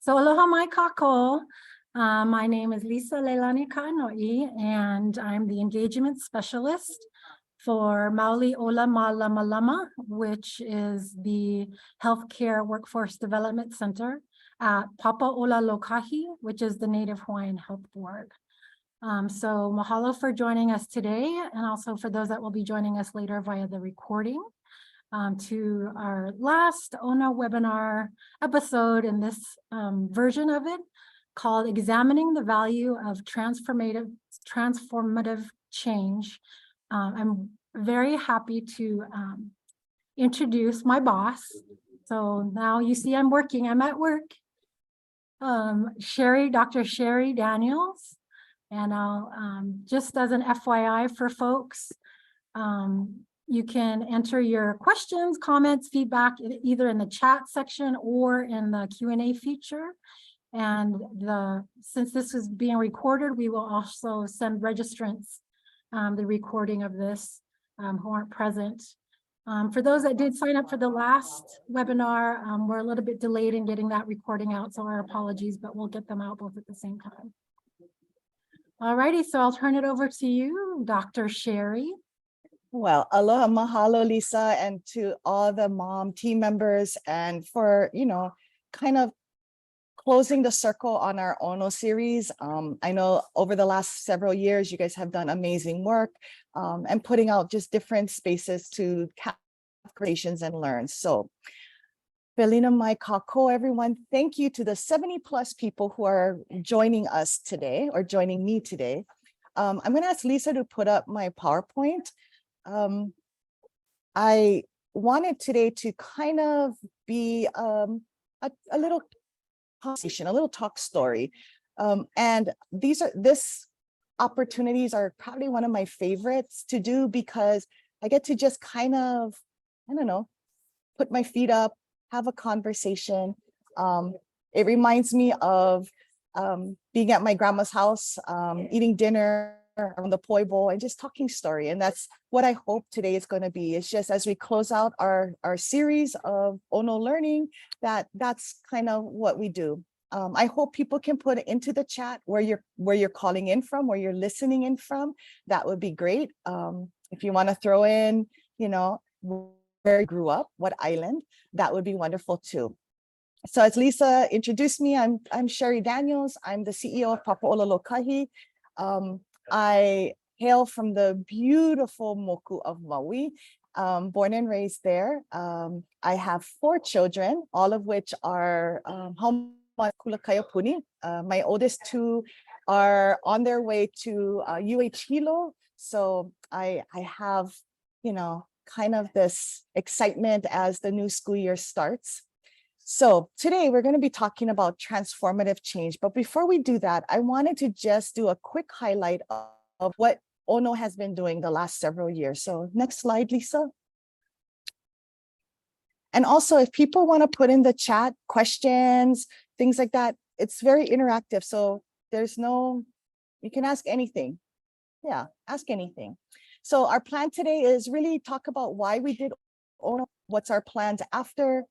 So aloha mai kako. My name is Lisa Leilani Ka'anoi, and I'm the engagement specialist for Mauli Ola Malama Lama, which is the Healthcare Workforce Development Center at Papa Ola Lokahi, which is the Native Hawaiian Health Board. So mahalo for joining us today, and also for those that will be joining us later via the recording. To our last ONA webinar episode in this version of it, called Examining the Value of Transformative Change. I'm very happy to introduce my boss. So now you see I'm at work. Dr. Sheri Daniels. And I'll just as an FYI for folks, you can enter your questions, comments, feedback either in the chat section or in the Q&A feature. And since this is being recorded, we will also send registrants the recording of this who aren't present. For those that did sign up for the last webinar, we're a little bit delayed in getting that recording out, so our apologies, but we'll get them out both at the same time. All righty, so I'll turn it over to you, Dr. Sheri. Well, aloha mahalo, Lisa, and to all the mom team members, and for, kind of closing the circle on our Ono series. I know over the last several years, you guys have done amazing work and putting out just different spaces to have creations and learn. So, Felina mai kako, everyone. Thank you to the 70+ people who are joining us today or joining me today. I'm going to ask Lisa to put up my PowerPoint. I wanted today to kind of be a little conversation, a little talk story. And this opportunities are probably one of my favorites to do because I get to just kind of, put my feet up, have a conversation. It reminds me of being at my grandma's house, eating dinner around the poi bowl and just talking story. And that's what I hope today is going to be. It's just as we close out our series of Ono learning, that's kind of what we do. I hope people can put it into the chat where you're calling in from, where you're listening in from. That would be great. If you want to throw in, where you grew up, what island, that would be wonderful too. So as Lisa introduced me, I'm Sheri Daniels. I'm the CEO of Papa Ola Lokahi. I hail from the beautiful Moku of Maui, born and raised there. I have 4 children, all of which are Kulakaiapuni. My oldest 2 are on their way to UH Hilo. So I have, kind of this excitement as the new school year starts. So today we're going to be talking about transformative change. But before we do that, I wanted to just do a quick highlight of what Ono has been doing the last several years. So next slide, Lisa. And also, if people want to put in the chat questions, things like that, it's very interactive. So you can ask anything. Yeah, ask anything. So our plan today is really talk about why we did Ono, what's our plans after,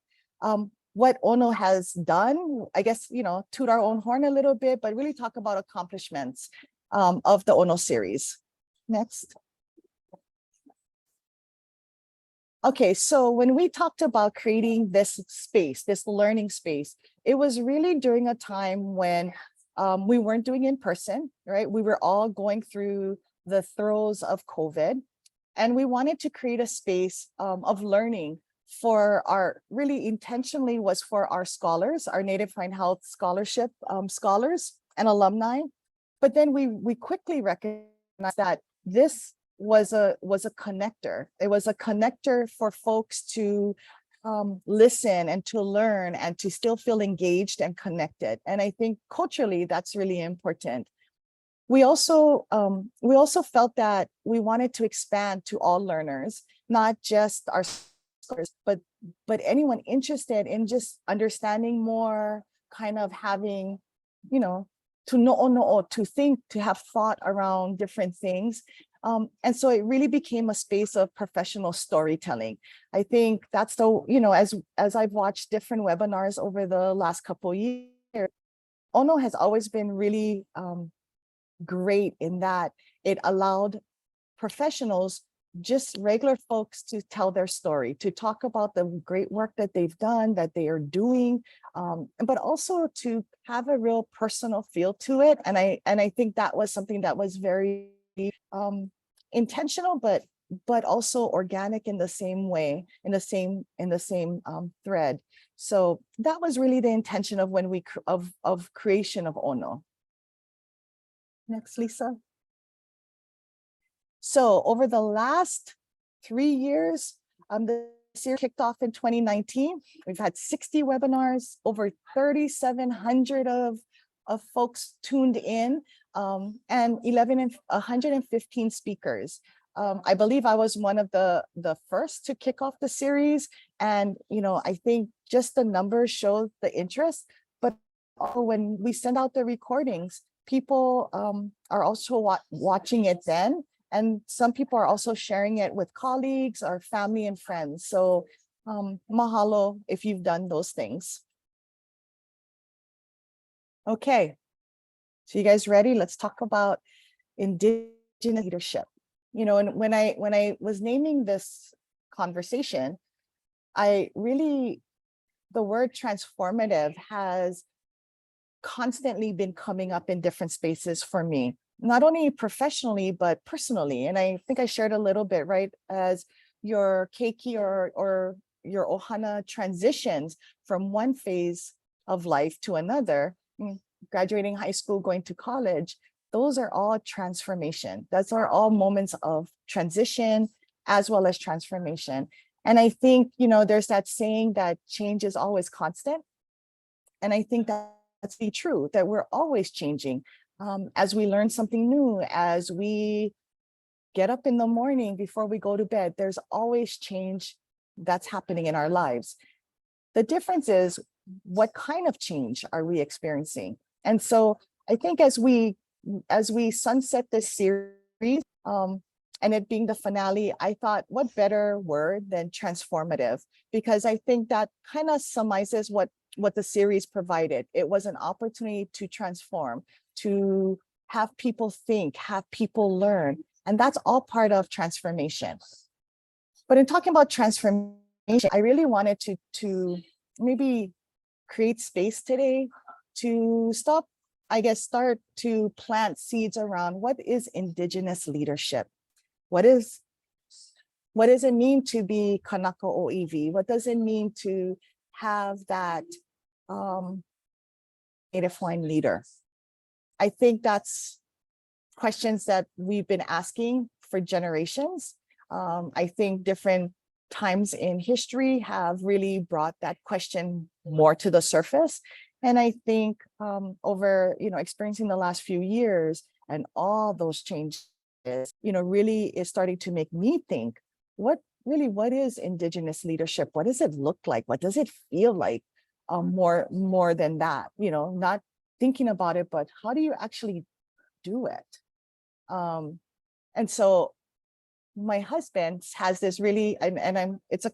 what Ono has done, I guess, toot our own horn a little bit, but really talk about accomplishments of the Ono series. Next. Okay, so when we talked about creating this space, this learning space, it was really during a time when we weren't doing in person, right? We were all going through the throes of COVID, and we wanted to create a space of learning for really intentionally was for our scholars, our Native Hawaiian Health Scholarship scholars and alumni. But then we quickly recognized that this was a connector. It was a connector for folks to listen and to learn and to still feel engaged and connected. And I think culturally, that's really important. We also felt that we wanted to expand to all learners, not just our scholars, but anyone interested in just understanding more, kind of having, to know, to think, to have thought around different things. And so it really became a space of professional storytelling. I think that's as I've watched different webinars over the last couple of years, Ono has always been really great in that it allowed professionals, just regular folks, to tell their story, to talk about the great work that they've done, that they are doing, but also to have a real personal feel to it. And I think that was something that was very intentional, but also organic in the same way, in the same thread. So that was really the intention of when we of creation of Ono. Next, Lisa. So over the last 3 years, the series kicked off in 2019. We've had 60 webinars, over 3,700 of folks tuned in, and 115 speakers. I believe I was one of the first to kick off the series. And, I think just the numbers show the interest, but when we send out the recordings, people are also watching it then. And some people are also sharing it with colleagues or family and friends. So mahalo if you've done those things. Okay, so you guys ready? Let's talk about indigenous leadership. And when I was naming this conversation, the word transformative has constantly been coming up in different spaces for me, not only professionally, but personally. And I think I shared a little bit, right? As your keiki or your ohana transitions from one phase of life to another, graduating high school, going to college, those are all transformation. Those are all moments of transition as well as transformation. And I think, there's that saying that change is always constant. And I think that's the truth, that we're always changing. As we learn something new, as we get up in the morning before we go to bed, there's always change that's happening in our lives. The difference is, what kind of change are we experiencing? And so I think as we sunset this series, and it being the finale, I thought, what better word than transformative? Because I think that kind of summarizes what the series provided. It was an opportunity to transform, to have people think, have people learn. And that's all part of transformation. But in talking about transformation, I really wanted to maybe create space today to start to plant seeds around what is indigenous leadership. What does it mean to be kanaka Ōiwi? What does it mean to have that Native Hawaiian leader? I think that's questions that we've been asking for generations. I think different times in history have really brought that question more to the surface. And I think over, experiencing the last few years and all those changes, really is starting to make me think, what is indigenous leadership? What does it look like? What does it feel like? More than that, not thinking about it, but how do you actually do it? And so my husband has this really, it's a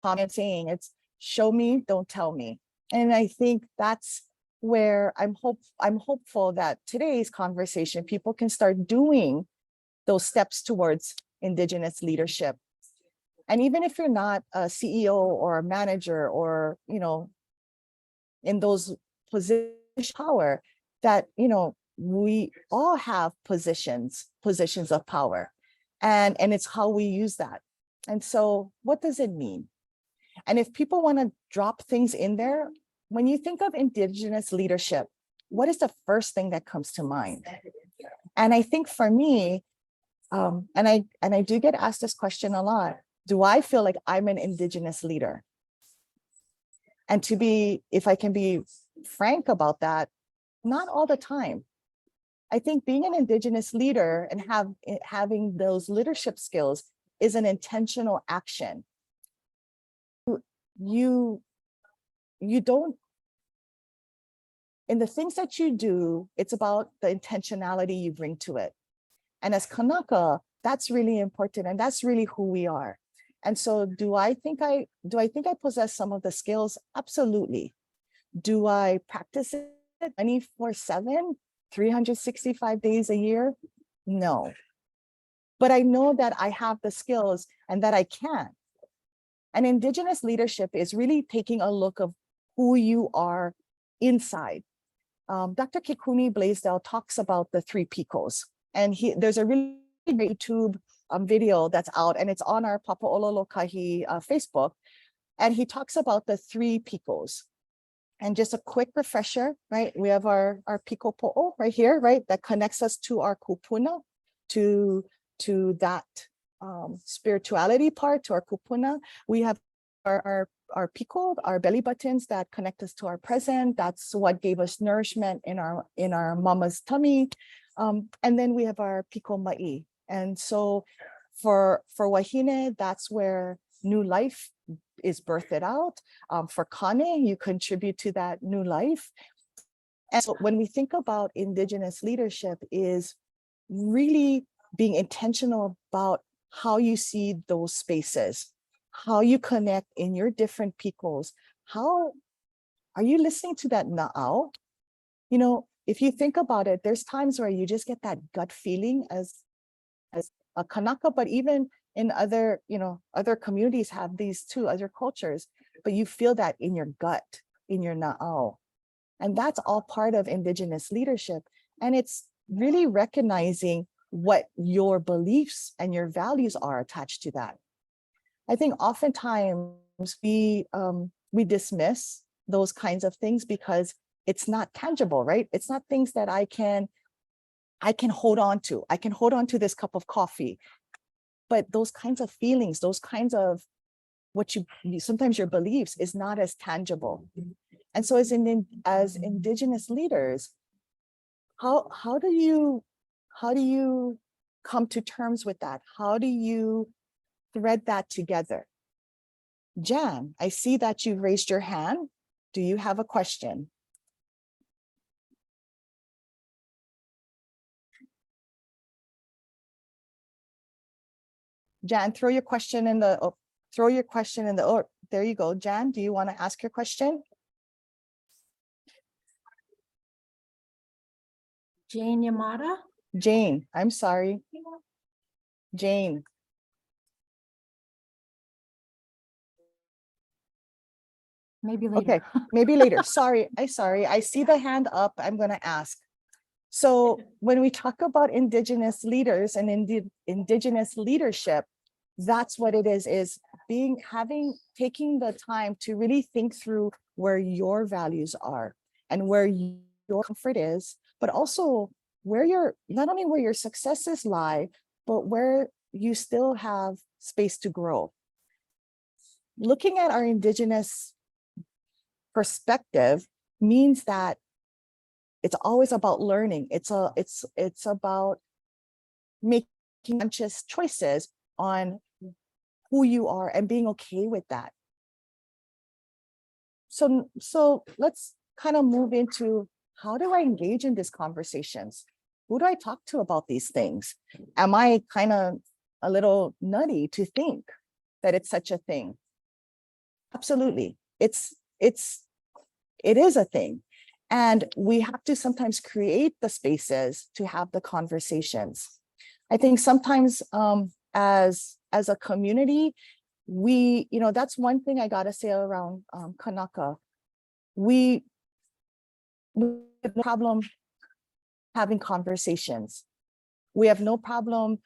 common saying, it's show me, don't tell me. And I think that's where I'm hopeful that today's conversation, people can start doing those steps towards indigenous leadership. And even if you're not a CEO or a manager or, in those positions of power, that, we all have positions of power, and it's how we use that. And so what does it mean? And if people want to drop things in there, when you think of indigenous leadership, what is the first thing that comes to mind? And I think for me, and I do get asked this question a lot, do I feel like I'm an indigenous leader? And if I can be frank about that, not all the time. I think being an indigenous leader and having those leadership skills is an intentional action. You don't, in the things that you do, it's about the intentionality you bring to it. And as Kanaka, that's really important, and that's really who we are. And so do I think I possess some of the skills? Absolutely. Do I practice it 24/7, 365 days a year? No. But I know that I have the skills and that I can. And Indigenous leadership is really taking a look of who you are inside. Dr. Kikuni Blaisdell talks about the 3 picos, and there's a really great YouTube video that's out, and it's on our Papaololokahi Facebook, and he talks about the 3 picos. And just a quick refresher, right? We have our piko po'o right here, right? That connects us to our kupuna, to that spirituality part, to our kupuna. We have our piko, our belly buttons that connect us to our present. That's what gave us nourishment in our mama's tummy. And then we have our piko ma'i. And so for wahine, that's where new life is birthed out. For Kane, you contribute to that new life. And so when we think about Indigenous leadership, is really being intentional about how you see those spaces, how you connect in your different picos. How are you listening to that na'au? You know, if you think about it, there's times where you just get that gut feeling as a Kanaka, but even in other, other communities have these too, other cultures, but you feel that in your gut, in your na'au. And that's all part of Indigenous leadership. And it's really recognizing what your beliefs and your values are attached to that. I think oftentimes we dismiss those kinds of things because it's not tangible, right? It's not things that I can hold on to. I can hold on to this cup of coffee, but those kinds of feelings, those kinds of sometimes your beliefs is not as tangible. And so as Indigenous leaders, how do you come to terms with that? How do you thread that together? Jan, I see that you've raised your hand. Do you have a question? Jan, throw your question in the, there you go. Jan, do you want to ask your question? Jane Yamada. Jane, I'm sorry. Jane. Maybe later. Okay, maybe later. Sorry. I see the hand up. I'm going to ask. So when we talk about Indigenous leaders and Indigenous leadership, that's what it is taking the time to really think through where your values are and where your comfort is, but also not only where your successes lie, but where you still have space to grow. Looking at our Indigenous perspective means that it's always about learning. It's about making conscious choices on who you are and being okay with that. So let's kind of move into, how do I engage in these conversations? Who do I talk to about these things? Am I kind of a little nutty to think that it's such a thing? Absolutely. It is a thing. And we have to sometimes create the spaces to have the conversations. I think sometimes as a community, that's one thing I gotta say around Kanaka. We have no problem having conversations. We have no problem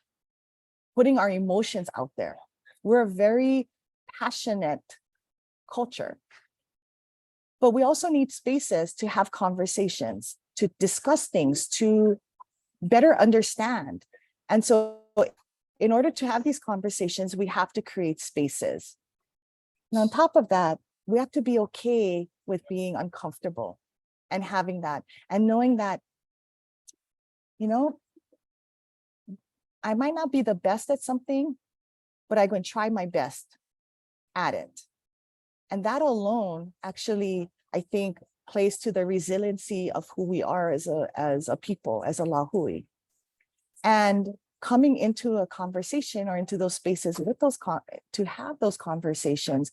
putting our emotions out there. We're a very passionate culture. But we also need spaces to have conversations, to discuss things, to better understand. And so in order to have these conversations, we have to create spaces. And on top of that, we have to be okay with being uncomfortable and having that, and knowing that, I might not be the best at something, but I'm going to try my best at it. And that alone actually, I think, plays to the resiliency of who we are as a people, as a lahui. And coming into a conversation or into those spaces with to have those conversations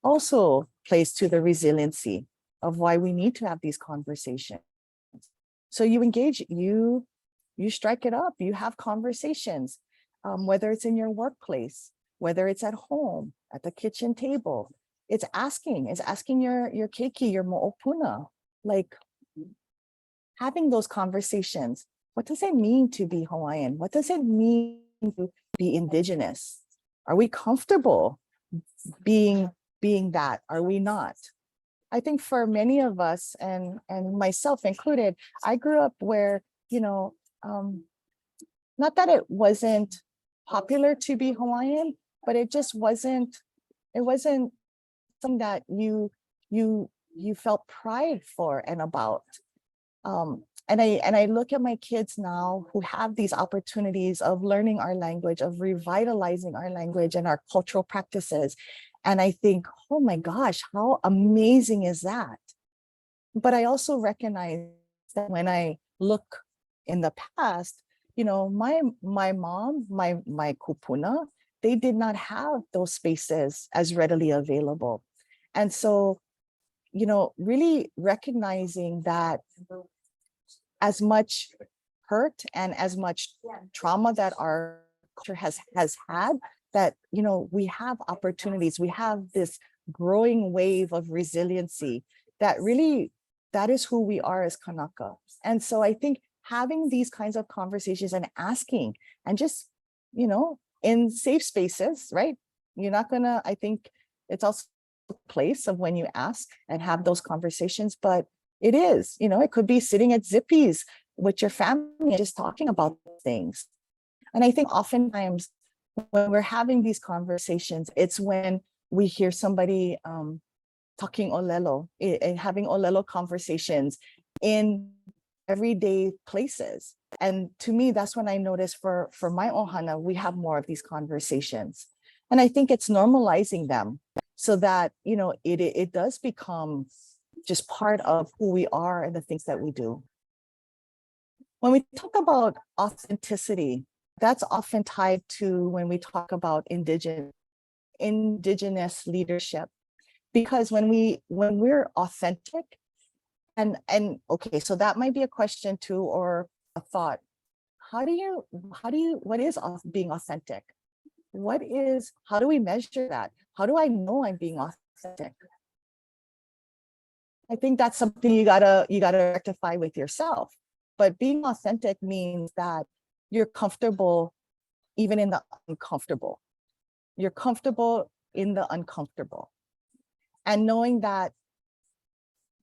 also plays to the resiliency of why we need to have these conversations. So you engage, you strike it up, you have conversations, whether it's in your workplace, whether it's at home, at the kitchen table. It's asking your keiki, your mo'opuna, like having those conversations. What does it mean to be Hawaiian? What does it mean to be indigenous? Are we comfortable being that? Are we not? I think for many of us, and myself included, I grew up where, not that it wasn't popular to be Hawaiian, but it just wasn't something that you felt pride for and about. And I look at my kids now who have these opportunities of learning our language, of revitalizing our language and our cultural practices. And I think, oh my gosh, how amazing is that? But I also recognize that when I look in the past, my mom, my kupuna, they did not have those spaces as readily available. And so, really recognizing that as much hurt and as much trauma that our culture has had, that, we have opportunities, we have this growing wave of resiliency that is who we are as Kanaka. And so I think having these kinds of conversations and asking, and just, in safe spaces, right? You're not gonna, I think it's also a place of when you ask and have those conversations, but it is, it could be sitting at Zippy's with your family and just talking about things. And I think oftentimes when we're having these conversations, it's when we hear somebody talking olelo, having olelo conversations in everyday places. And to me, that's when I notice for my ohana, we have more of these conversations. And I think it's normalizing them so that, it does become just part of who we are and the things that we do. When we talk about authenticity, that's often tied to when we talk about indigenous leadership, because when we're authentic, and okay, so that might be a question too, or a thought. What is being authentic? How do we measure that? How do I know I'm being authentic? I think that's something you gotta rectify with yourself. But being authentic means that you're comfortable even in the uncomfortable. You're comfortable in the uncomfortable. And knowing that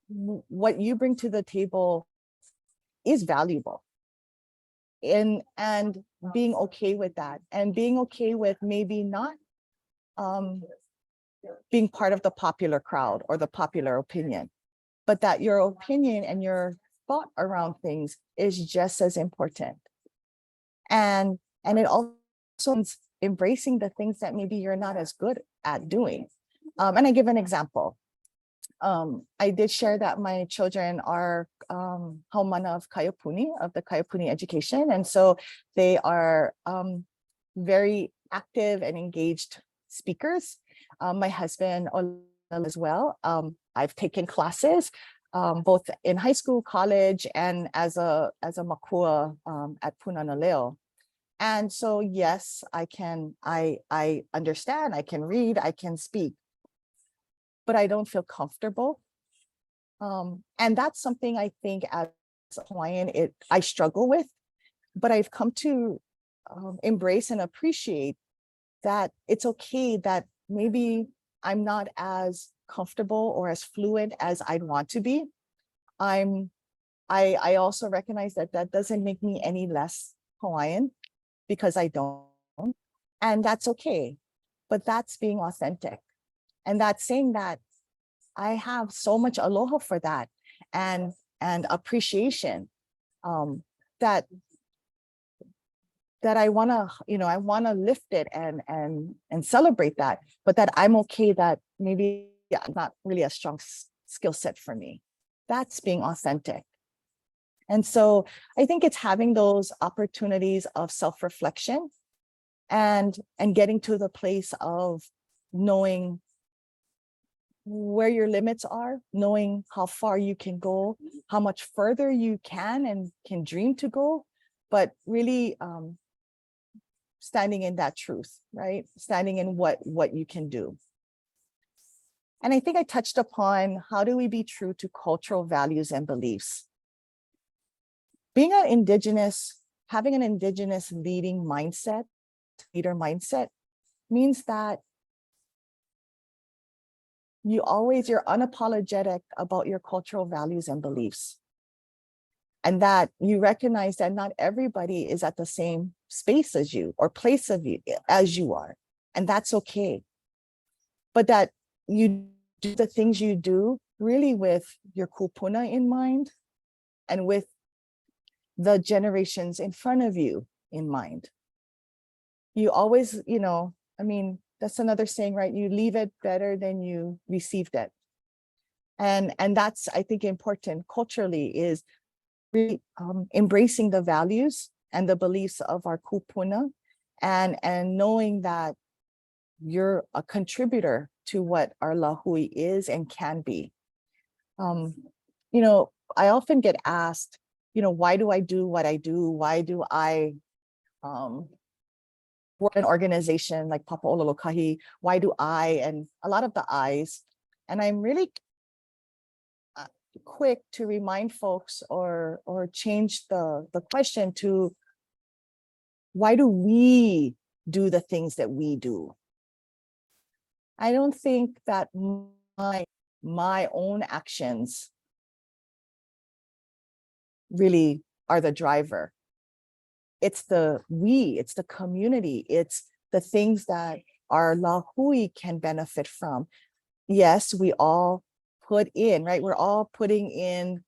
what you bring to the table is valuable. And being okay with that, and being okay with maybe not being part of the popular crowd or the popular opinion, but that your opinion and your thought around things is just as important. And it also means embracing the things that maybe you're not as good at doing. And I give an example. I did share that my children are haumana of Kaiapuni, of the Kaiapuni education. And so they are very active and engaged speakers. My husband as well. I've taken classes both in high school, college, and as a makua at Punanaleo. And so, yes, I understand, I can read, I can speak, but I don't feel comfortable. And that's something I think as a Hawaiian, I struggle with, but I've come to embrace and appreciate that it's okay that maybe I'm not as comfortable or as fluent as I'd want to be. I also recognize that doesn't make me any less Hawaiian, because I don't, and that's okay. But that's being authentic, and that's saying that I have so much aloha for that, and appreciation, that I want to lift it and celebrate that, but that I'm okay that maybe not really a strong skill set for me. That's being authentic. And so I think it's having those opportunities of self-reflection and getting to the place of knowing where your limits are, knowing how far you can go, how much further you can and can dream to go, but really standing in that truth, right? Standing in what you can do. And I think I touched upon how do we be true to cultural values and beliefs. Being an Indigenous, having an Indigenous leader mindset means that you're unapologetic about your cultural values and beliefs. And that you recognize that not everybody is at the same space as you or place of you as you are. And that's okay. But that you do the things you do really with your kupuna in mind and with the generations in front of you in mind. You always, I mean, that's another saying, right? You leave it better than you received it. And that's, I think, important culturally is really embracing the values and the beliefs of our kupuna and knowing that you're a contributor to what our lahui is and can be. I often get asked, why do I do what I do? Why do I work in an organization like Papa Ololokahi? Why do I? And a lot of the I's. And I'm really quick to remind folks or change the question to why do we do the things that we do? I don't think that my own actions really are the driver. It's the community, it's the things that our lahui can benefit from. Yes, we all put in, right? We're all putting in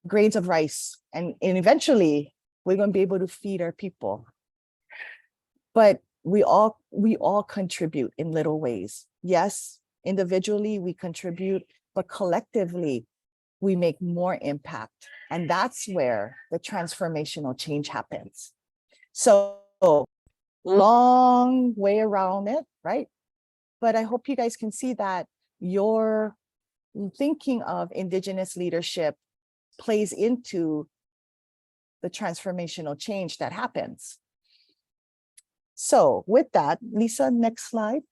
grains of rice and eventually we're going to be able to feed our people. But we all contribute in little ways. Yes, individually we contribute, but collectively we make more impact. And that's where the transformational change happens. So long way around it, right? But I hope you guys can see that your thinking of Indigenous leadership plays into the transformational change that happens. So with that, Lisa, next slide.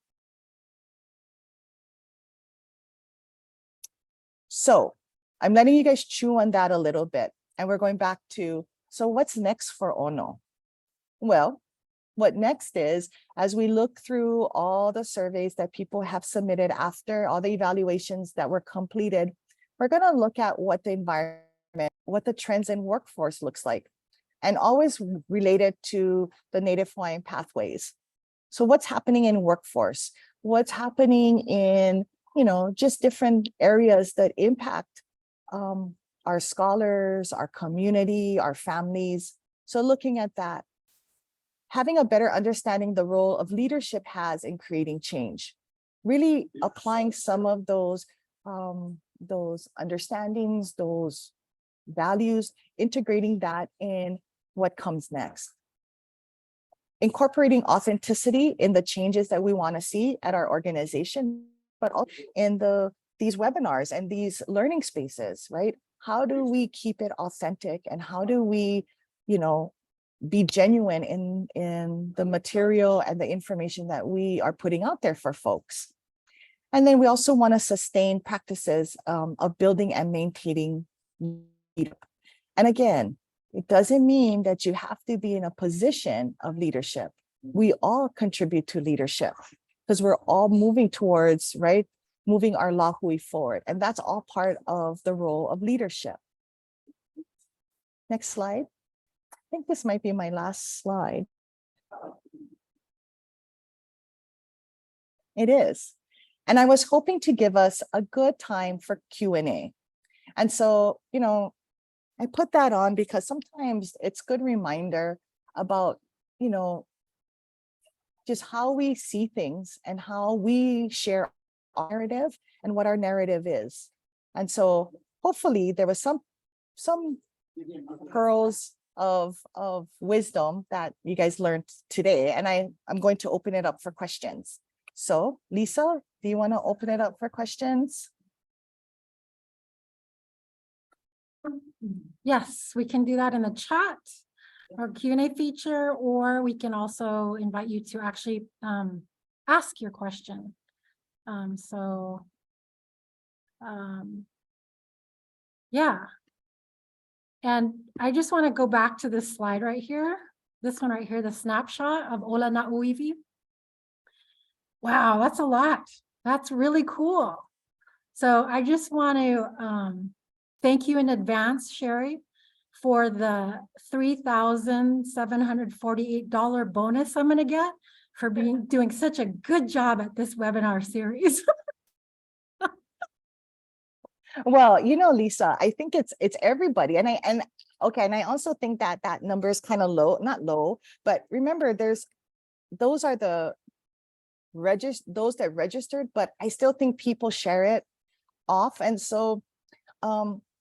So I'm letting you guys chew on that a little bit. And we're going back to, so what's next for Ono? Well, what next is, as we look through all the surveys that people have submitted after all the evaluations that were completed, we're going to look at what the environment, what the trends in workforce looks like, and always related to the Native Hawaiian pathways. So what's happening in workforce? What's happening in, just different areas that impact our scholars, our community, our families. So looking at that, having a better understanding the role of leadership has in creating change, really applying some of those understandings, those values, integrating that in what comes next. Incorporating authenticity in the changes that we want to see at our organization, but also in these webinars and these learning spaces, right? How do we keep it authentic and how do we, be genuine in the material and the information that we are putting out there for folks? And then we also want to sustain practices of building and maintaining leadership. And again, it doesn't mean that you have to be in a position of leadership. We all contribute to leadership because we're all moving towards, right? Moving our lahui forward. And that's all part of the role of leadership. Next slide. I think this might be my last slide. It is. And I was hoping to give us a good time for Q&A. And so, I put that on because sometimes it's a good reminder about, just how we see things and how we share our narrative and what our narrative is. And so hopefully there was some pearls of wisdom that you guys learned today. And I'm going to open it up for questions. So Lisa, do you want to open it up for questions? Yes, we can do that in the chat or Q&A feature, or we can also invite you to actually ask your question. Yeah. And I just want to go back to this slide right here. This one right here, the snapshot of Ola na Ōiwi. Wow, that's a lot. That's really cool. So I just want to thank you in advance, Sheri, for the $3,748 bonus I'm going to get for doing such a good job at this webinar series. Well, Lisa, I think it's everybody, and I also think that that number is kind of low, not low, but remember, those are the those that registered, but I still think people share it off, and so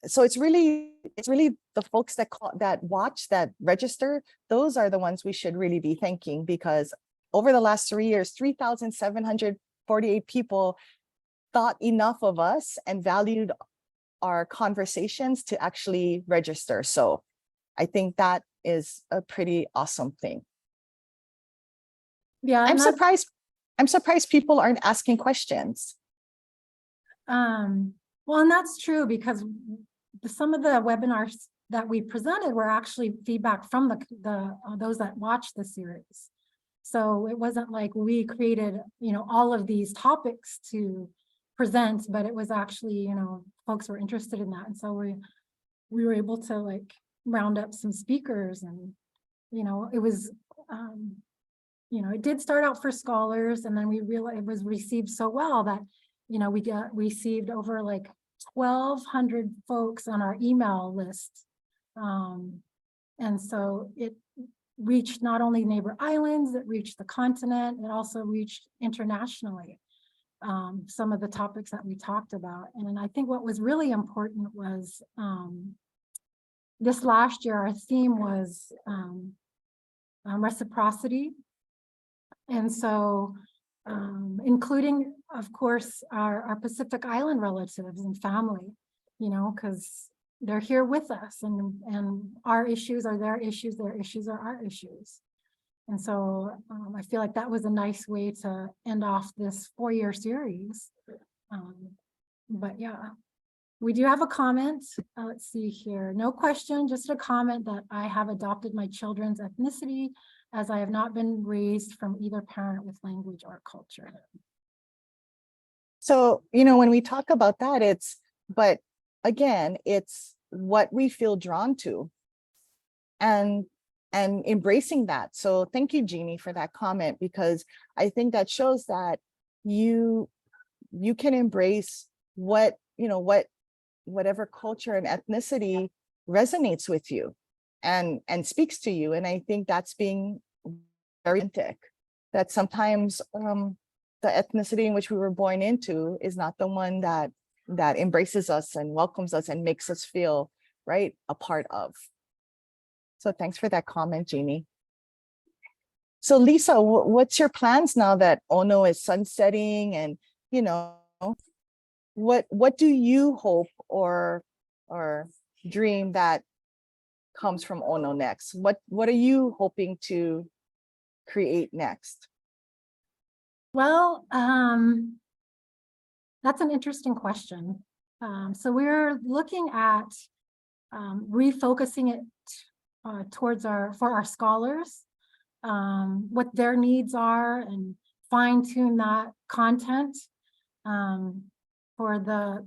it's really the folks that watch, that register. Those are the ones we should really be thanking, because over the last 3 years, 3,748 people thought enough of us and valued our conversations to actually register. So I think that is a pretty awesome thing. Yeah, I'm surprised people aren't asking questions. Well, and that's true, because some of the webinars that we presented were actually feedback from those that watched the series. So it wasn't like we created, all of these topics to present, but it was actually, folks were interested in that. And so we were able to round up some speakers, and, it was, it did start out for scholars, and then we realized it was received so well that, we received over 1,200 folks on our email list. And so it reached not only neighbor islands, it reached the continent, it also reached internationally. Some of the topics that we talked about. And I think what was really important was this last year, our theme was reciprocity. And so including, of course, our Pacific Island relatives and family, because they're here with us, and our issues are their issues are our issues. And so I feel like that was a nice way to end off this 4-year series. But yeah, we do have a comment. Let's see here. No question, just a comment that I have adopted my children's ethnicity, as I have not been raised from either parent with language or culture. So, when we talk about that, but again, it's what we feel drawn to. And embracing that. So thank you, Jeannie, for that comment, because I think that shows that you can embrace whatever culture and ethnicity resonates with you and speaks to you. And I think that's being very authentic, that sometimes the ethnicity in which we were born into is not the one that embraces us and welcomes us and makes us feel a part of. So thanks for that comment, Jeannie. So Lisa, what's your plans now that Ono is sunsetting, and what do you hope or dream that comes from Ono next? What are you hoping to create next? Well, that's an interesting question. So we're looking at refocusing it for our scholars, what their needs are, and fine-tune that content for the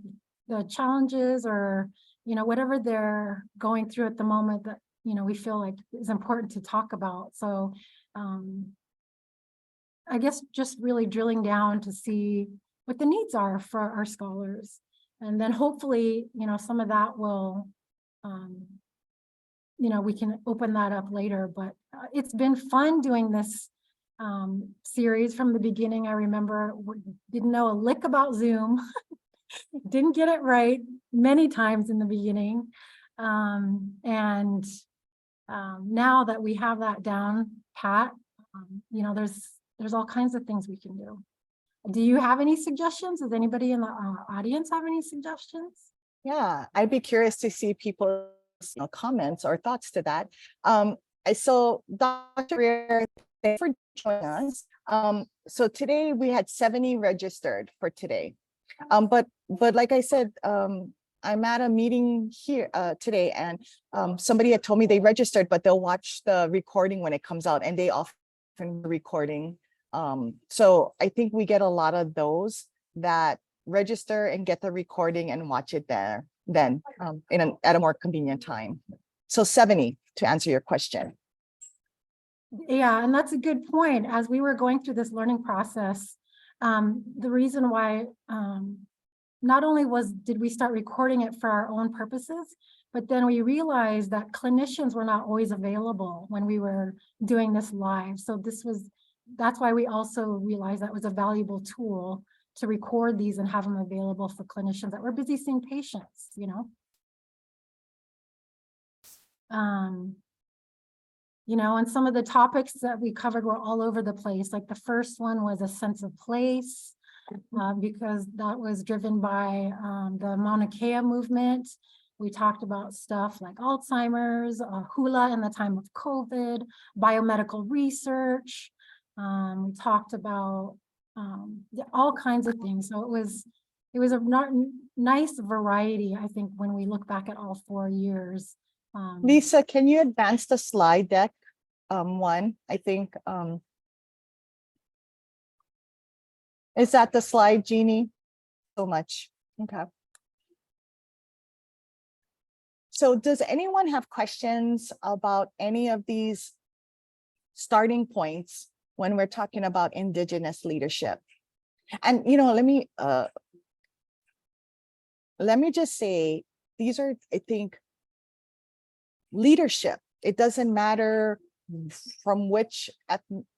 challenges, or whatever they're going through at the moment that we feel like is important to talk about. So I guess just really drilling down to see what the needs are for our scholars, and then hopefully some of that will we can open that up later. But it's been fun doing this series from the beginning. I remember didn't know a lick about Zoom, didn't get it right many times in the beginning. And now that we have that down pat, there's all kinds of things we can do. Do you have any suggestions? Does anybody in the audience have any suggestions? Yeah, I'd be curious to see people's comments or thoughts to that. So Dr. Rear, thanks for joining us. So today we had 70 registered for today. But like I said, I'm at a meeting here today, and somebody had told me they registered, but they'll watch the recording when it comes out, and they often recording. So I think we get a lot of those that register and get the recording and watch it there then at a more convenient time. So 70 to answer your question. Yeah, and that's a good point. As we were going through this learning process, the reason why not only did we start recording it for our own purposes, but then we realized that clinicians were not always available when we were doing this live. So that's why we also realized that was a valuable tool to record these and have them available for clinicians that were busy seeing patients, you know. And some of the topics that we covered were all over the place. Like the first one was a sense of place, because that was driven by the Mauna Kea movement. We talked about stuff like Alzheimer's, hula in the time of COVID, biomedical research. We talked about all kinds of things. So it was a nice variety, I think, when we look back at all 4 years. Lisa, can you advance the slide deck one? I think, is that the slide, Jeannie? So much. Okay. So does anyone have questions about any of these starting points when we're talking about Indigenous leadership? And, let me just say, these are, I think, leadership. It doesn't matter from which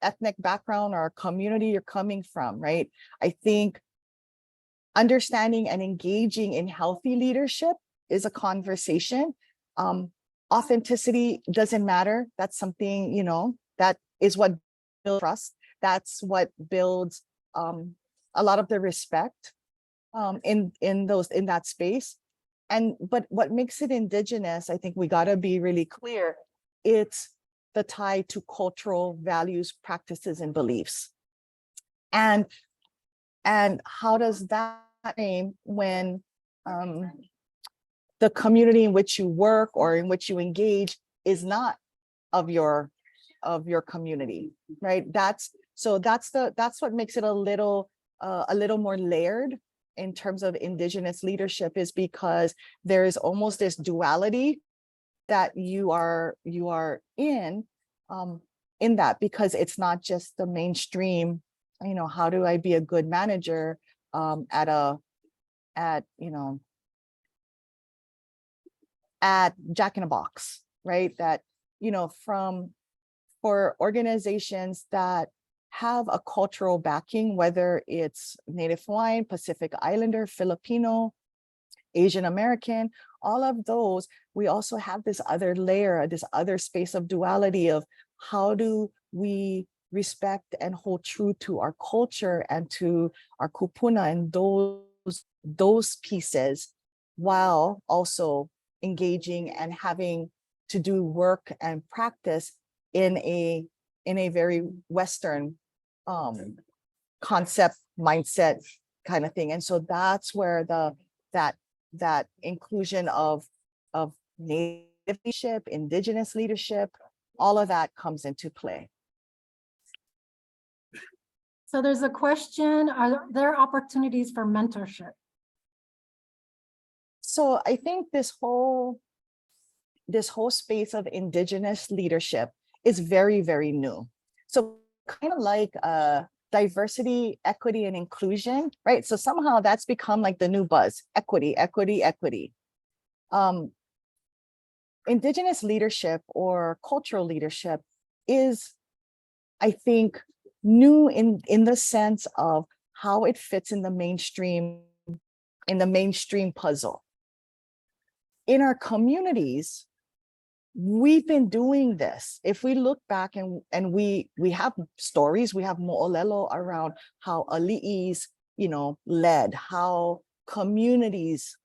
ethnic background or community you're coming from, right? I think understanding and engaging in healthy leadership is a conversation. Authenticity doesn't matter. That's something, that is what builds trust. That's what builds a lot of the respect in that space. But what makes it Indigenous, I think we got to be really clear, it's the tie to cultural values, practices, and beliefs. And how does that aim when the community in which you work or in which you engage is not of your community, right? That's what makes it a little more layered in terms of Indigenous leadership, is because there is almost this duality that you are in that, because it's not just the mainstream, how do I be a good manager at Jack in a Box, right? That, for organizations that have a cultural backing, whether it's Native Hawaiian, Pacific Islander, Filipino, Asian American, all of those, we also have this other layer, this other space of duality of how do we respect and hold true to our culture and to our kupuna and those pieces, while also engaging and having to do work and practice in a very Western concept, mindset kind of thing. And so that's where that inclusion of Native leadership, Indigenous leadership, all of that comes into play. So there's a question, are there opportunities for mentorship? So I think this whole space of Indigenous leadership is very, very new. So kind of like diversity, equity, and inclusion, right? So somehow that's become like the new buzz, equity, equity, equity. Indigenous leadership or cultural leadership is, I think, new in the sense of how it fits in the mainstream puzzle. In our communities, we've been doing this. If we look back and we have stories, we have mo'olelo around how ali'is, led, how communities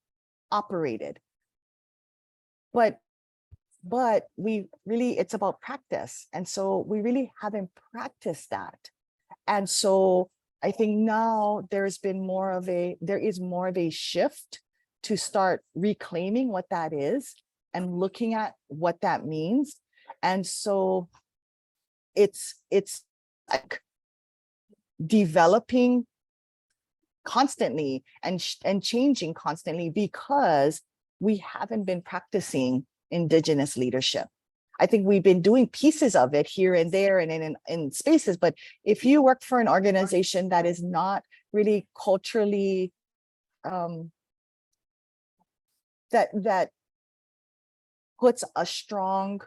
operated. But we really, it's about practice. And so we really haven't practiced that. And so I think now there is more of a shift to start reclaiming what that is and looking at what that means. And so it's like developing constantly and changing constantly because we haven't been practicing Indigenous leadership. I think we've been doing pieces of it here and there and in spaces, but if you work for an organization that is not really culturally, that puts a strong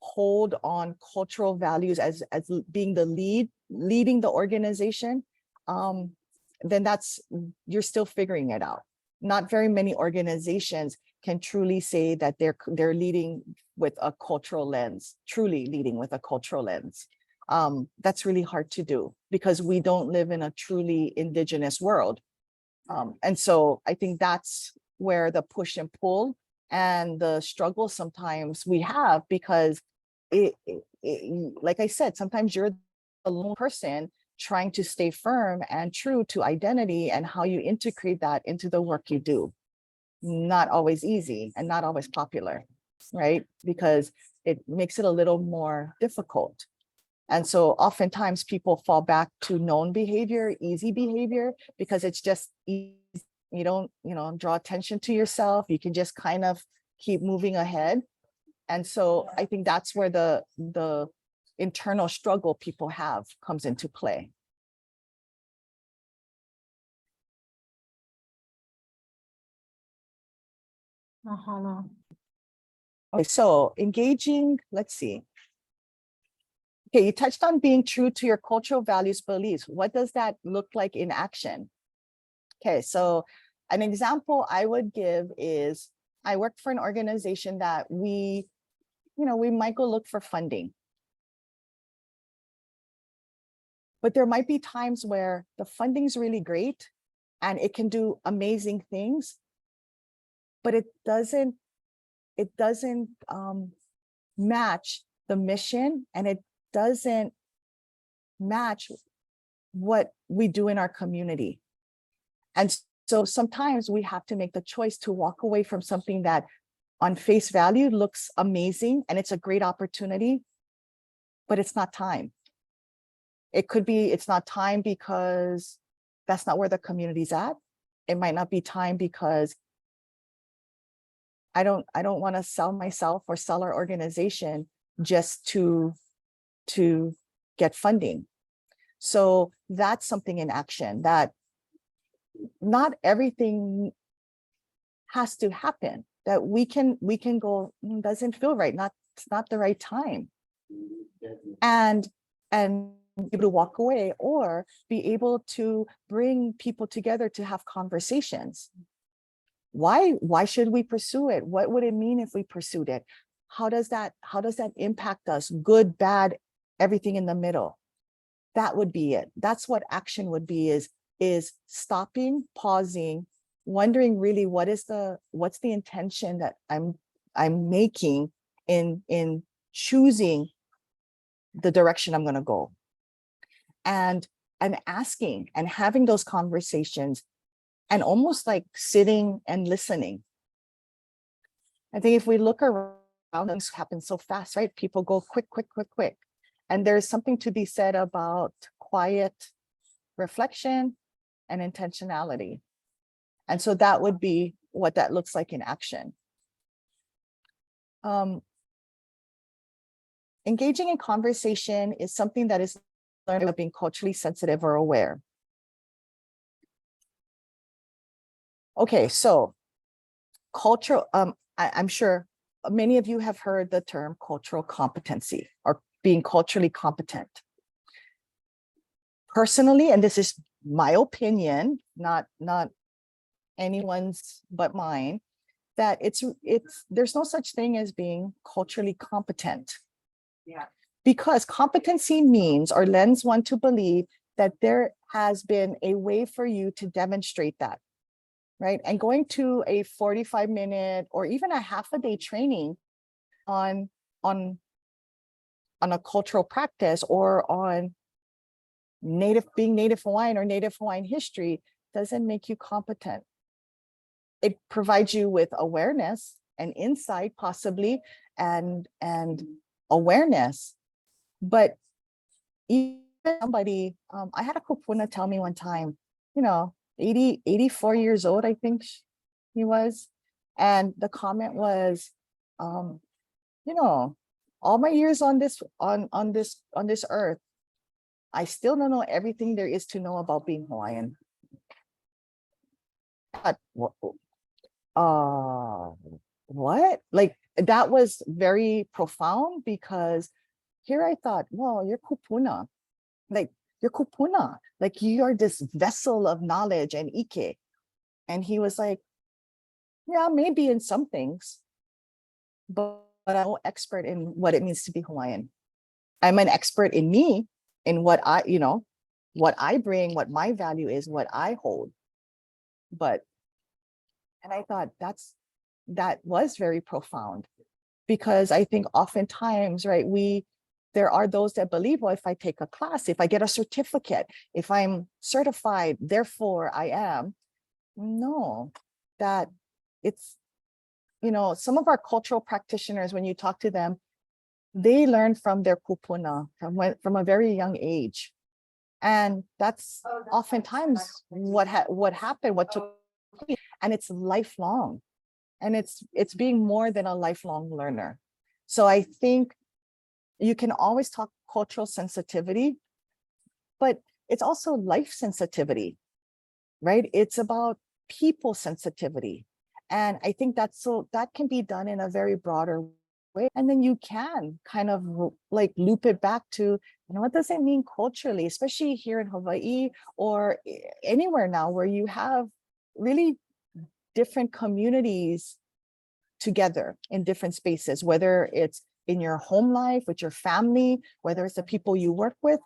hold on cultural values as being the leading the organization, then you're still figuring it out. Not very many organizations can truly say that they're leading with a cultural lens, truly leading with a cultural lens. That's really hard to do because we don't live in a truly Indigenous world. And so I think that's where the push and pull and the struggle sometimes we have, because like I said, sometimes you're the lone person trying to stay firm and true to identity and how you integrate that into the work you do. Not always easy and not always popular, right? Because it makes it a little more difficult. And so oftentimes people fall back to known behavior, easy behavior, because it's just easy. You don't, draw attention to yourself. You can just kind of keep moving ahead. And so I think that's where the internal struggle people have comes into play. Mahalo. Okay, so engaging, let's see. Okay, you touched on being true to your cultural values, beliefs. What does that look like in action? Okay, so an example I would give is I work for an organization that we might go look for funding. But there might be times where the funding is really great and it can do amazing things, but it doesn't match the mission, and it doesn't match what we do in our community. And so sometimes we have to make the choice to walk away from something that on face value looks amazing and it's a great opportunity, but it's not time. It could be it's not time because that's not where the community's at. It might not be time because I don't want to sell myself or sell our organization just to get funding. So that's something in action, that not everything has to happen, that we can go, doesn't feel right, it's not the right time, and be able to walk away or be able to bring people together to have conversations. Why should we pursue it? What would it mean if we pursued it? How does that impact us? Good, bad, everything in the middle. That would be it. That's what action would be, is stopping, pausing, wondering really what's the intention that I'm making in choosing the direction I'm going to go. And asking and having those conversations and almost like sitting and listening. I think if we look around, things happen so fast, right? People go quick. And there's something to be said about quiet reflection and intentionality. And so that would be what that looks like in action. Engaging in conversation is something that is learned about being culturally sensitive or aware. Okay, so cultural, I'm sure many of you have heard the term cultural competency or being culturally competent. Personally, and this is my opinion, not anyone's but mine, that there's no such thing as being culturally competent. Yeah. Because competency means or lends one to believe that there has been a way for you to demonstrate that, right? And going to a 45-minute or even a half a day training on a cultural practice or on being Native Hawaiian or Native Hawaiian history doesn't make you competent. It provides you with awareness and insight, possibly, and awareness. But even somebody, I had a kupuna tell me one time, 84 years old, I think he was. And the comment was, all my years on this earth, I still don't know everything there is to know about being Hawaiian. But what? Like, that was very profound, because here I thought, well, you're kupuna. Like, you're kupuna. Like, you are this vessel of knowledge and ike. And he was like, yeah, maybe in some things, but I'm no expert in what it means to be Hawaiian. I'm an expert in me, in what I bring, what my value is, what I hold. And I thought that was very profound, because I think oftentimes, right, there are those that believe, well, if I take a class, if I get a certificate, if I'm certified, therefore I am. No, that it's, some of our cultural practitioners, when you talk to them, they learn from their kupuna from a very young age. And that's oftentimes what happened, what took place. And it's lifelong. And it's being more than a lifelong learner. So I think you can always talk cultural sensitivity, but it's also life sensitivity, right? It's about people sensitivity. And I think that can be done in a very broader way. And then you can kind of like loop it back to, what does it mean culturally, especially here in Hawaii or anywhere now where you have really different communities together in different spaces, whether it's in your home life, with your family, whether it's the people you work with.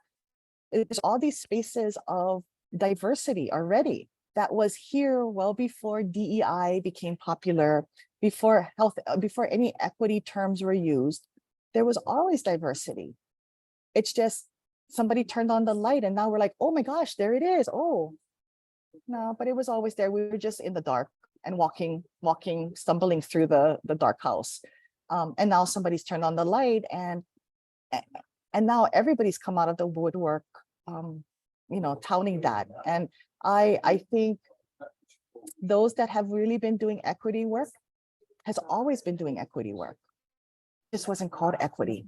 There's all these spaces of diversity already that was here well before DEI became popular, before any equity terms were used. There was always diversity. It's just somebody turned on the light and now we're like, oh my gosh, there it is. Oh, no, but it was always there. We were just in the dark and stumbling through the dark house. And now somebody's turned on the light, and now everybody's come out of the woodwork, touting that. And I think those that have really been doing equity work has always been doing equity work. This wasn't called equity,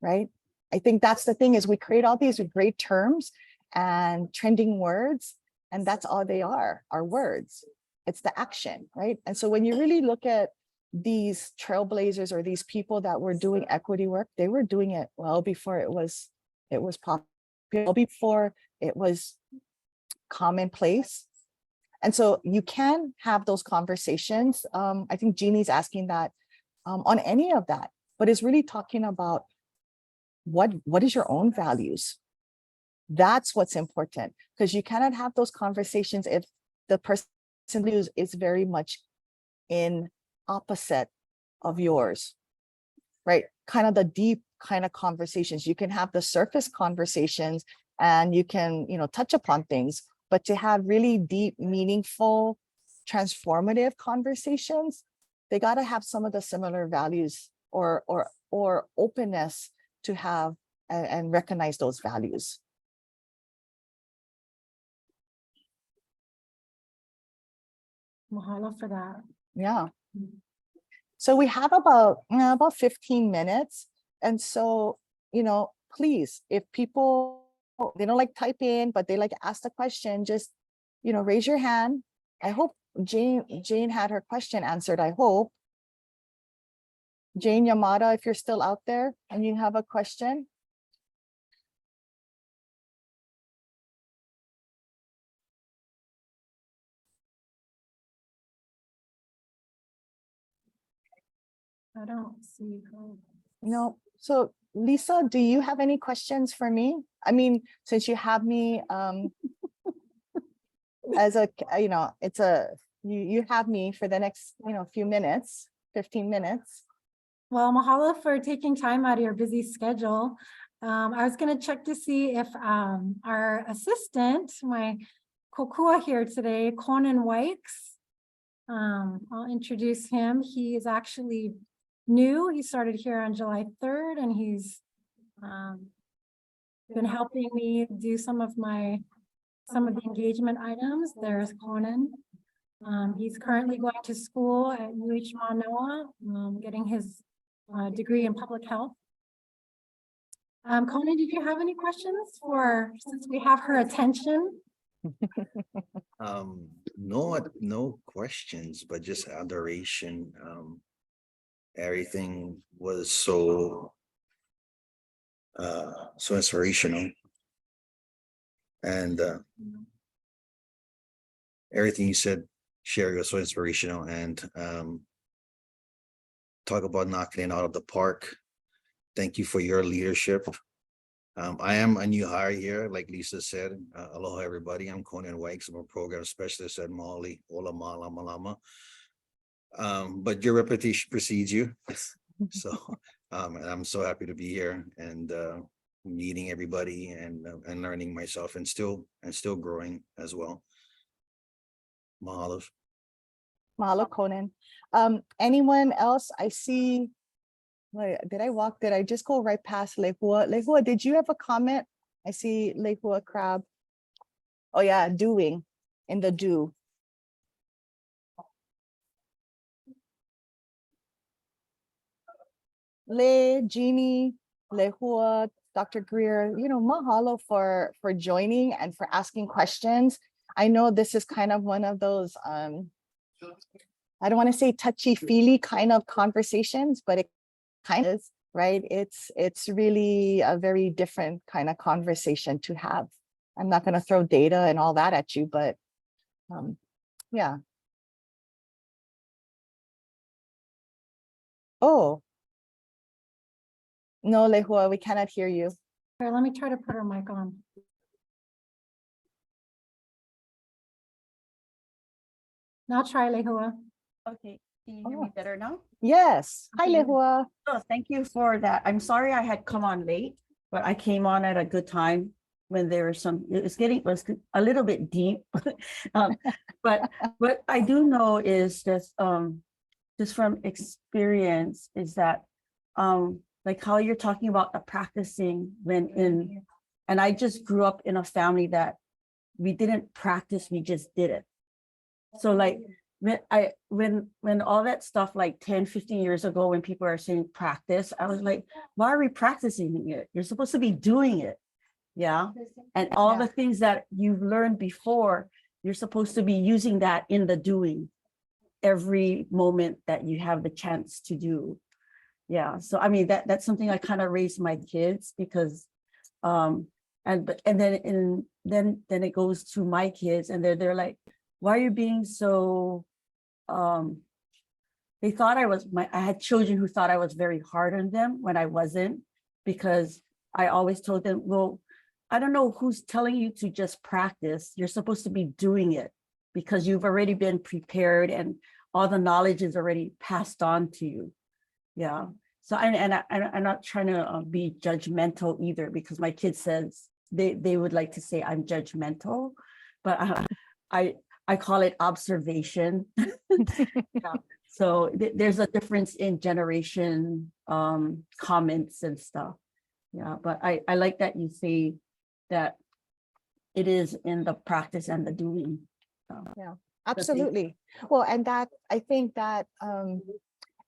right? I think that's the thing, is we create all these great terms and trending words, and that's all they are words. It's the action, right? And so when you really look at these trailblazers or these people that were doing equity work, they were doing it well before it was popular, before it was commonplace. And so you can have those conversations. I think Jeannie's asking that on any of that, but it's really talking about what is your own values. That's what's important, because you cannot have those conversations if the person is very much in opposite of yours, right? Kind of the deep kind of conversations. You can have the surface conversations and you can, touch upon things, but to have really deep, meaningful, transformative conversations, they got to have some of the similar values or openness to have and recognize those values. Mahalo for that. Yeah. So we have about 15 minutes. And so, please, if people, they don't like type in, but they like to ask the question, just, raise your hand. I hope Jane had her question answered, I hope. Jane Yamada, if you're still out there and you have a question. I don't see her. No. So Lisa, do you have any questions for me? I mean, since you have me as a, it's you have me for the next, few minutes, 15 minutes. Well, mahalo for taking time out of your busy schedule. I was going to check to see if our assistant, my kokua here today, Conan Wykes, I'll introduce him. He is actually new. He started here on July 3rd, and he's been helping me do some of the engagement items. There's Conan. He's currently going to school at UH Manoa, getting his degree in public health. Conan, did you have any questions since we have her attention? No questions, but just adoration. Everything was so inspirational, and everything you said, Sheri, was so inspirational, and talk about knocking it out of the park. Thank you for your leadership. I am a new hire here, like Lisa said. Aloha, everybody. I'm Conan Wykes. I'm a program specialist at Maoli, Ola Malama Lama. But your reputation precedes you. So and I'm so happy to be here and meeting everybody and learning myself and still growing as well. Mahalo. Mahalo, Conan. Anyone else? I see. Wait, did I just go right past Lehua? Lehua, did you have a comment? I see Lehua crab. Oh yeah, doing in the dew. Le, Jeannie, Lehua, Dr. Greer, mahalo for joining and for asking questions. I know this is kind of one of those, I don't want to say touchy-feely kind of conversations, but it kind of is, right? It's really a very different kind of conversation to have. I'm not going to throw data and all that at you, but yeah. Oh, no, Lehua, we cannot hear you. Here, let me try to put her mic on. Now try, Lehua. Okay, can you hear me better now? Yes. Hi, Okay. Lehua. Oh, thank you for that. I'm sorry I had come on late, but I came on at a good time when there was it was a little bit deep. But what I do know is that just from experience is that like how you're talking about the practicing and I just grew up in a family that we didn't practice, we just did it. So like when all that stuff like 10, 15 years ago, when people are saying practice, I was like, why are we practicing it? You're supposed to be doing it. Yeah. And all the things that you've learned before, you're supposed to be using that in the doing every moment that you have the chance to do. Yeah. So I mean that's something I kind of raised my kids because and then it goes to my kids and they're like, why are you being so they thought I had children who thought I was very hard on them when I wasn't, because I always told them, well, I don't know who's telling you to just practice. You're supposed to be doing it because you've already been prepared and all the knowledge is already passed on to you. Yeah. So I'm not trying to be judgmental either, because my kid says they would like to say I'm judgmental, but I call it observation. Yeah. So there's a difference in generation comments and stuff. Yeah, but I like that you say that it is in the practice and the doing. Yeah, absolutely. Well, and that I think that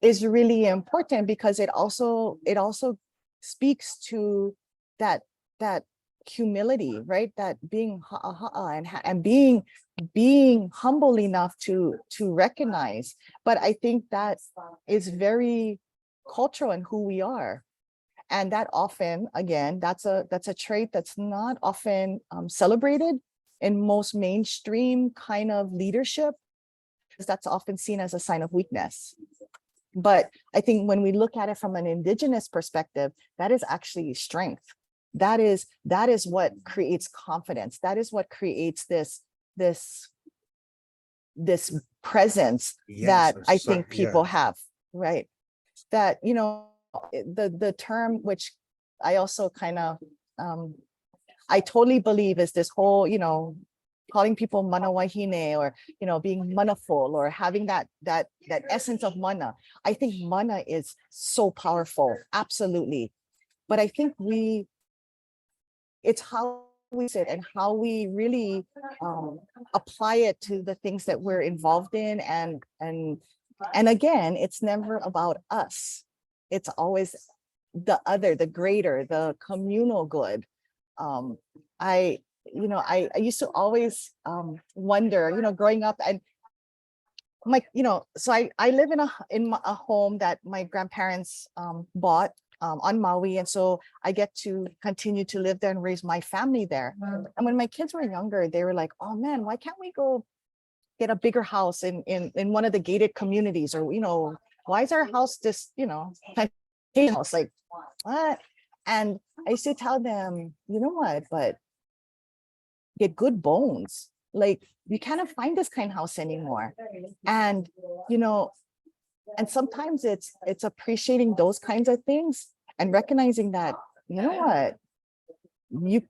is really important because it also speaks to that humility, right? That being and being humble enough to recognize. But I think that is very cultural in who we are. And that often, again, that's a trait that's not often celebrated in most mainstream kind of leadership, because that's often seen as a sign of weakness. But I think when we look at it from an indigenous perspective, that is actually strength. That is what creates confidence. That is what creates this presence that Yes, I so- think yeah. people have, right? That, you know, the term which I also kind of I totally believe is this whole, you know, calling people mana wahine, or, you know, being manaful, or having that essence of mana. I think mana is so powerful, absolutely. But I think it's how we sit and how we really apply it to the things that we're involved in. And again, it's never about us. It's always the other, the greater, the communal good. I used to always wonder, you know, growing up, and so I live in a home that my grandparents bought on Maui, and so I get to continue to live there and raise my family there. And when my kids were younger, they were like, "Oh man, why can't we go get a bigger house in one of the gated communities? Or, you know, why is our house just, you know, house, like what?" And I used to tell them, you know what, but get good bones. Like, you cannot find this kind of house anymore. And, you know, and sometimes it's appreciating those kinds of things and recognizing that, you know what, it's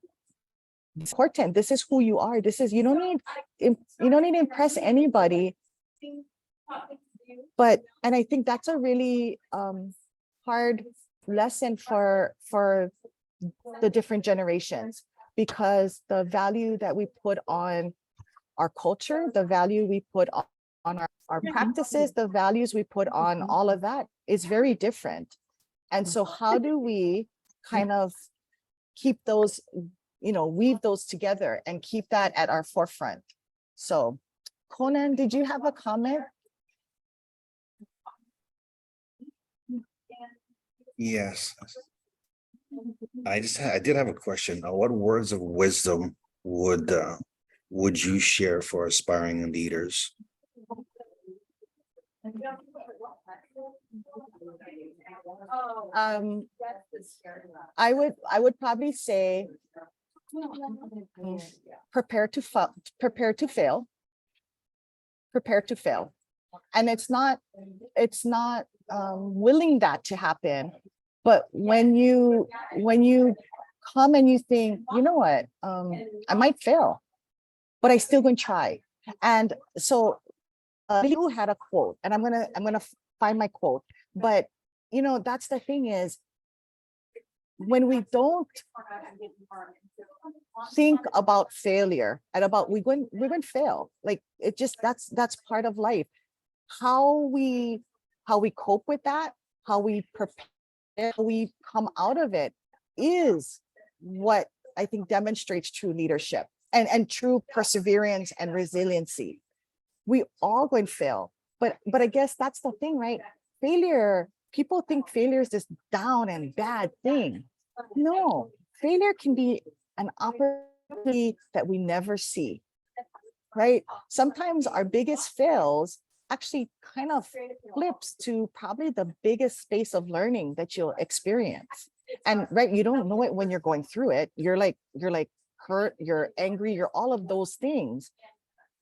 important. This is who you are. This is, you don't need to impress anybody. But, and I think that's a really hard lesson for the different generations, because the value that we put on our culture, the value we put on our practices, the values we put on all of that is very different. And so how do we kind of keep those, you know, weave those together and keep that at our forefront? So Conan, did you have a comment? Yes. I did have a question. What words of wisdom would you share for aspiring leaders? I would probably say prepare to fail. And it's not willing that to happen. But when you come and you think, you know what, I might fail, but I still gonna try. And so you had a quote, and I'm gonna find my quote. But you know, that's the thing is, when we don't think about failure and about we're going to fail, like it just, that's part of life. How we cope with that, how we prepare, how we come out of it, is what I think demonstrates true leadership and true perseverance and resiliency. We all going to fail, but I guess that's the thing, right? Failure, people think failure is this down and bad thing. No, failure can be an opportunity that we never see, right? Sometimes our biggest fails actually kind of flips to probably the biggest space of learning that you'll experience. And right, you don't know it when you're going through it. You're like hurt, you're angry, you're all of those things.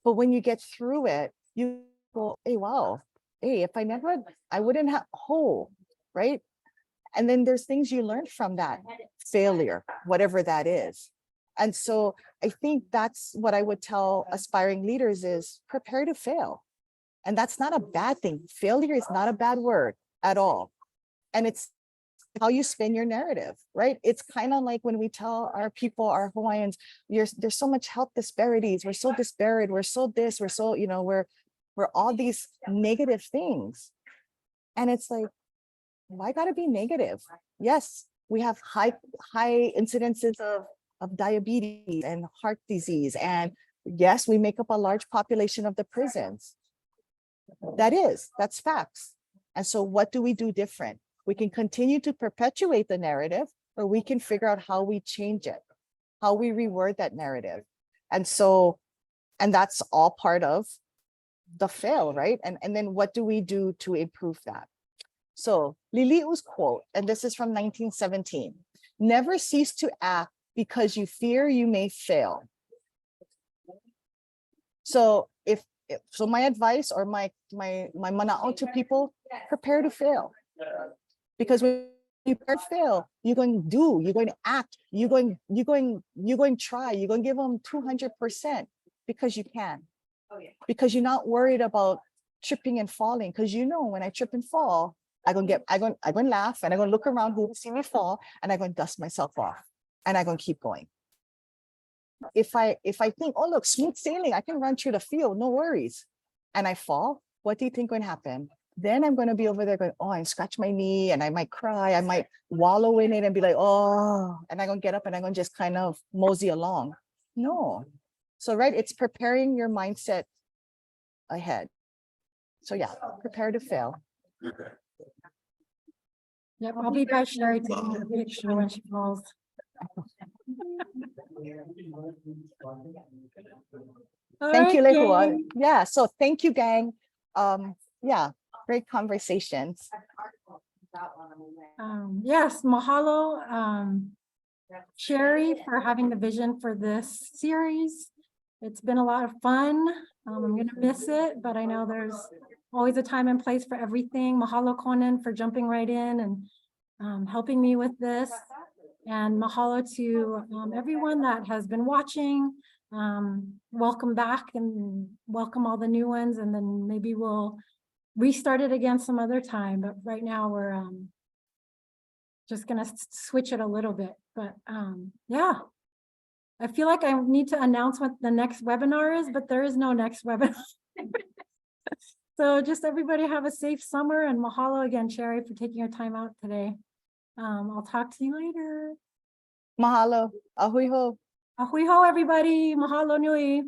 But when you get through it, you go, hey, wow, hey, if I wouldn't have right? And then there's things you learn from that failure, whatever that is. And so I think that's what I would tell aspiring leaders is prepare to fail. And that's not a bad thing. Failure is not a bad word at all. And it's how you spin your narrative, right? It's kind of like when we tell our people, our Hawaiians, there's so much health disparities. We're so disparate. We're so this, we're so, you know, we're all these negative things. And it's like, why gotta be negative? Yes, we have high incidences of diabetes and heart disease. And yes, we make up a large population of the prisons. That's facts. And so what do we do different? We can continue to perpetuate the narrative, or we can figure out how we change it, how we reword that narrative. And so, and that's all part of the fail, right? And then what do we do to improve that? So Lili'u's quote, and this is from 1917, never cease to act because you fear you may fail. So so my advice or my manao to people, prepare to fail. Because when you prepare to fail, you're going to do, you're going to act, you're going to try, you're going to give them 200% because you can. Because you're not worried about tripping and falling. Because you know when I trip and fall, I'm going to laugh and I'm going to look around who will see me fall and I'm going to dust myself off and I'm going to keep going. If I think, oh, look, smooth sailing, I can run through the field, no worries. And I fall, what do you think going to happen? Then I'm going to be over there going, oh, I scratch my knee and I might cry. I might wallow in it and be like, oh, and I'm going to get up and I'm going to just kind of mosey along. No. So, right, it's preparing your mindset ahead. So yeah, prepare to fail. Yep, I'll be by Sherry taking a picture when she falls. Thank you, Alright, Lehua. gang. Yeah, so thank you, gang. Yeah, great conversations. Yes, mahalo, Sherry, for having the vision for this series. It's been a lot of fun. I'm gonna miss it, but I know there's always a time and place for everything. Mahalo, Conan, for jumping right in and helping me with this. And mahalo to everyone that has been watching. Welcome back and welcome all the new ones. And then maybe we'll restart it again some other time. But right now we're just gonna switch it a little bit. But yeah, I feel like I need to announce what the next webinar is, but there is no next webinar. So just everybody have a safe summer and mahalo again, Sherry, for taking your time out today. I'll talk to you later. Mahalo. Ahui ho. Ahui ho, everybody. Mahalo nui.